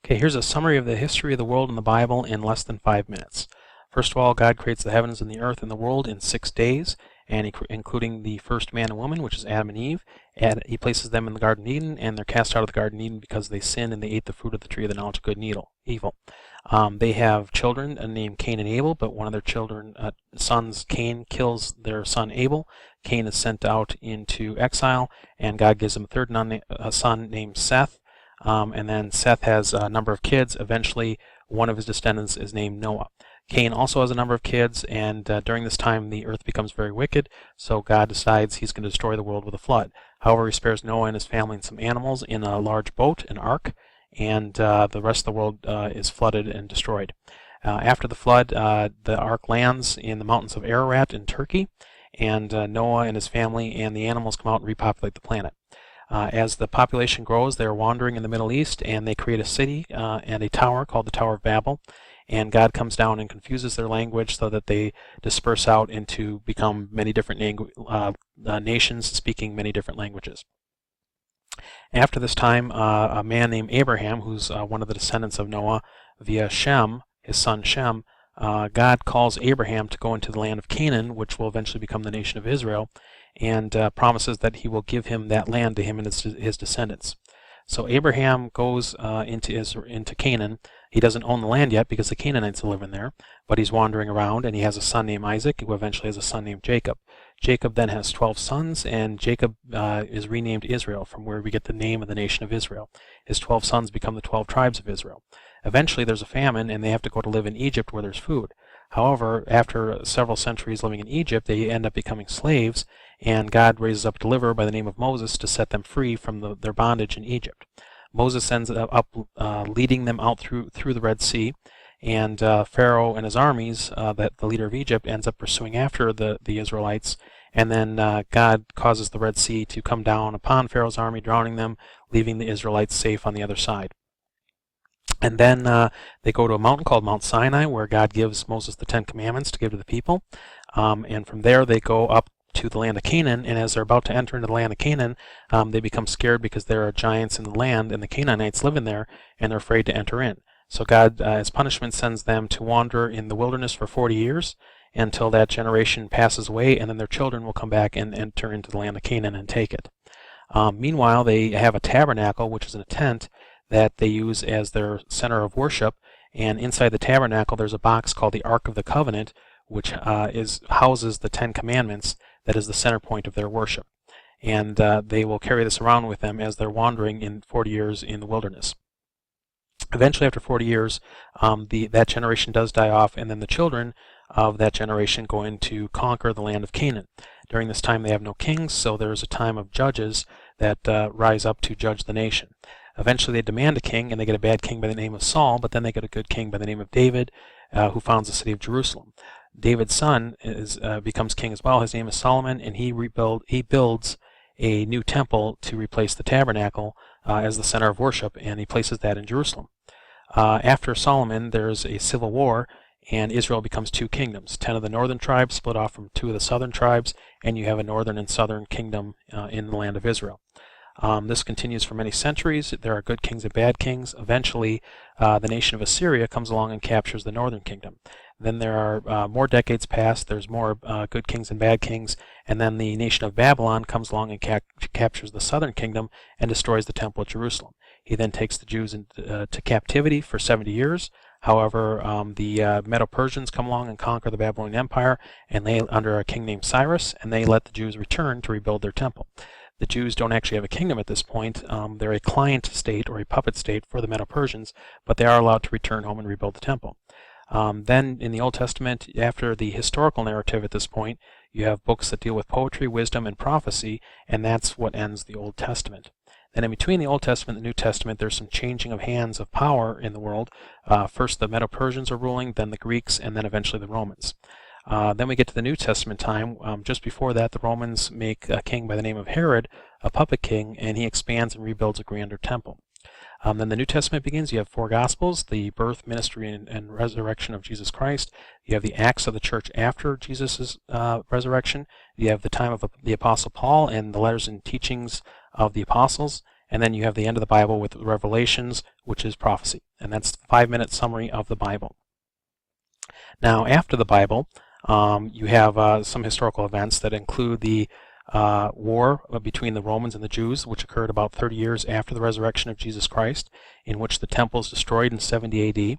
Okay, here's a summary of the history of the world in the Bible in less than 5 minutes. First of all, God creates the heavens and the earth and the world in 6 days, and including the first man and woman, which is Adam and Eve. And he places them in the Garden of Eden, and they're cast out of the Garden of Eden because they sinned and they ate the fruit of the tree of the knowledge of good and evil. They have children named Cain and Abel, but one of their sons, Cain, kills their son Abel. Cain is sent out into exile, and God gives him a third son named Seth. And then Seth has a number of kids. Eventually, one of his descendants is named Noah. Cain also has a number of kids, and during this time, the earth becomes very wicked, so God decides he's going to destroy the world with a flood. However, he spares Noah and his family and some animals in a large boat, an ark, and the rest of the world is flooded and destroyed. After the flood, the ark lands in the mountains of Ararat in Turkey, and Noah and his family and the animals come out and repopulate the planet. As the population grows, they're wandering in the Middle East, and they create a city and a tower called the Tower of Babel. And God comes down and confuses their language so that they disperse out into become many different nations speaking many different languages. After this time, a man named Abraham, who's one of the descendants of Noah via Shem, his son Shem, God calls Abraham to go into the land of Canaan, which will eventually become the nation of Israel, and promises that he will give him that land to him and his descendants. So Abraham goes into Canaan. He doesn't own the land yet because the Canaanites are living there, but he's wandering around, and he has a son named Isaac, who eventually has a son named Jacob. Jacob then has 12 sons, and Jacob is renamed Israel, from where we get the name of the nation of Israel. His 12 sons become the 12 tribes of Israel. Eventually there's a famine, and they have to go to live in Egypt where there's food. However, after several centuries living in Egypt, they end up becoming slaves, and God raises up a deliverer by the name of Moses to set them free from their bondage in Egypt. Moses ends up leading them out through the Red Sea, and Pharaoh and his armies, that the leader of Egypt, ends up pursuing after the Israelites, and then God causes the Red Sea to come down upon Pharaoh's army, drowning them, leaving the Israelites safe on the other side. And then they go to a mountain called Mount Sinai, where God gives Moses the 10 Commandments to give to the people. And from there they go up to the land of Canaan, and as they're about to enter into the land of Canaan, they become scared because there are giants in the land, and the Canaanites live in there, and they're afraid to enter in. So God, as punishment, sends them to wander in the wilderness for 40 years until that generation passes away, and then their children will come back and enter into the land of Canaan and take it. Meanwhile, they have a tabernacle, which is a tent that they use as their center of worship, and inside the tabernacle there's a box called the Ark of the Covenant, which houses the 10 Commandments that is the center point of their worship. And they will carry this around with them as they're wandering in 40 years in the wilderness. Eventually, after 40 years, that generation does die off, and then the children of that generation go in to conquer the land of Canaan. During this time, they have no kings, so there's a time of judges that rise up to judge the nation. Eventually, they demand a king, and they get a bad king by the name of Saul, but then they get a good king by the name of David, who founds the city of Jerusalem. David's son becomes king as well. His name is Solomon, and he builds a new temple to replace the tabernacle as the center of worship, and he places that in Jerusalem. After Solomon, there's a civil war, and Israel becomes 2 kingdoms. 10 of the northern tribes split off from 2 of the southern tribes, and you have a northern and southern kingdom in the land of Israel. This continues for many centuries. There are good kings and bad kings. Eventually, the nation of Assyria comes along and captures the northern kingdom. Then there are more decades pass. There's more good kings and bad kings. And then the nation of Babylon comes along and captures the southern kingdom and destroys the temple at Jerusalem. He then takes the Jews into captivity for 70 years. However, the Medo-Persians come along and conquer the Babylonian Empire, and they under a king named Cyrus, and they let the Jews return to rebuild their temple. The Jews don't actually have a kingdom at this point. They're a client state or a puppet state for the Medo-Persians, but they are allowed to return home and rebuild the temple. Then in the Old Testament, after the historical narrative at this point, you have books that deal with poetry, wisdom, and prophecy, and that's what ends the Old Testament. Then in between the Old Testament and the New Testament, there's some changing of hands of power in the world. First the Medo-Persians are ruling, then the Greeks, and then eventually the Romans. Then we get to the New Testament time. Just before that, the Romans make a king by the name of Herod, a puppet king, and he expands and rebuilds a grander temple. Then the New Testament begins. You have 4 Gospels, the birth, ministry, and resurrection of Jesus Christ. You have the Acts of the Church after Jesus' resurrection. You have the time of the Apostle Paul and the letters and teachings of the apostles. and then you have the end of the Bible with Revelations, which is prophecy. And that's the 5-minute summary of the Bible. Now, after the Bible, you have some historical events that include the war between the Romans and the Jews, which occurred about 30 years after the resurrection of Jesus Christ, in which the temple is destroyed in 70 AD.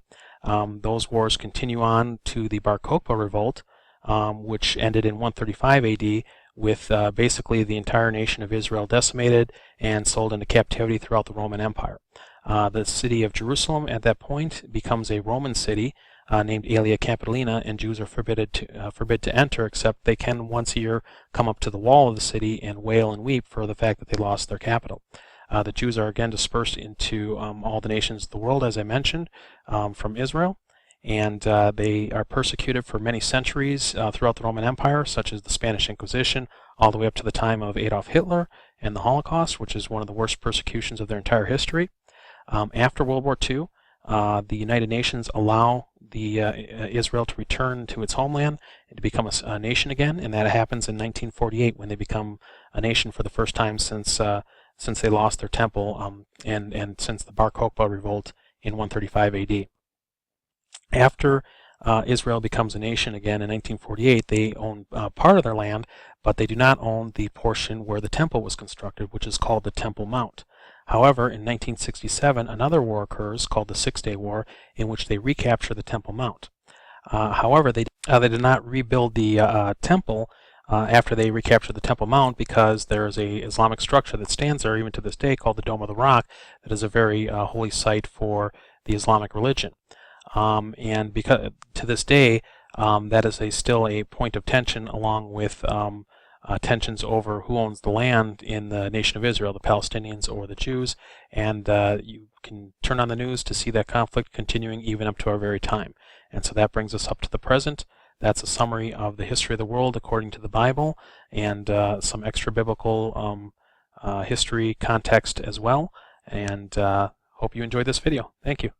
Those wars continue on to the Bar Kokhba revolt, which ended in 135 AD, with basically the entire nation of Israel decimated and sold into captivity throughout the Roman Empire. The city of Jerusalem at that point becomes a Roman city named Aelia Capitolina, and Jews are forbid to enter, except they can once a year come up to the wall of the city and wail and weep for the fact that they lost their capital. The Jews are again dispersed into all the nations of the world, as I mentioned, from Israel, and they are persecuted for many centuries throughout the Roman Empire, such as the Spanish Inquisition, all the way up to the time of Adolf Hitler and the Holocaust, which is one of the worst persecutions of their entire history. After World War II, the United Nations allow Israel to return to its homeland and to become a nation again, and that happens in 1948 when they become a nation for the first time since they lost their temple and since the Bar Kokhba revolt in 135 AD. After Israel becomes a nation again in 1948, they own part of their land, but they do not own the portion where the temple was constructed, which is called the Temple Mount. However, in 1967, another war occurs called the Six-Day War, in which they recapture the Temple Mount. However, they did not rebuild the temple after they recaptured the Temple Mount, because there is a Islamic structure that stands there even to this day called the Dome of the Rock that is a very holy site for the Islamic religion. And because to this day, that is still a point of tension, along with tensions over who owns the land in the nation of Israel, the Palestinians or the Jews, and you can turn on the news to see that conflict continuing even up to our very time. And so that brings us up to the present. That's a summary of the history of the world according to the Bible, and some extra biblical history context as well. And hope you enjoyed this video. Thank you.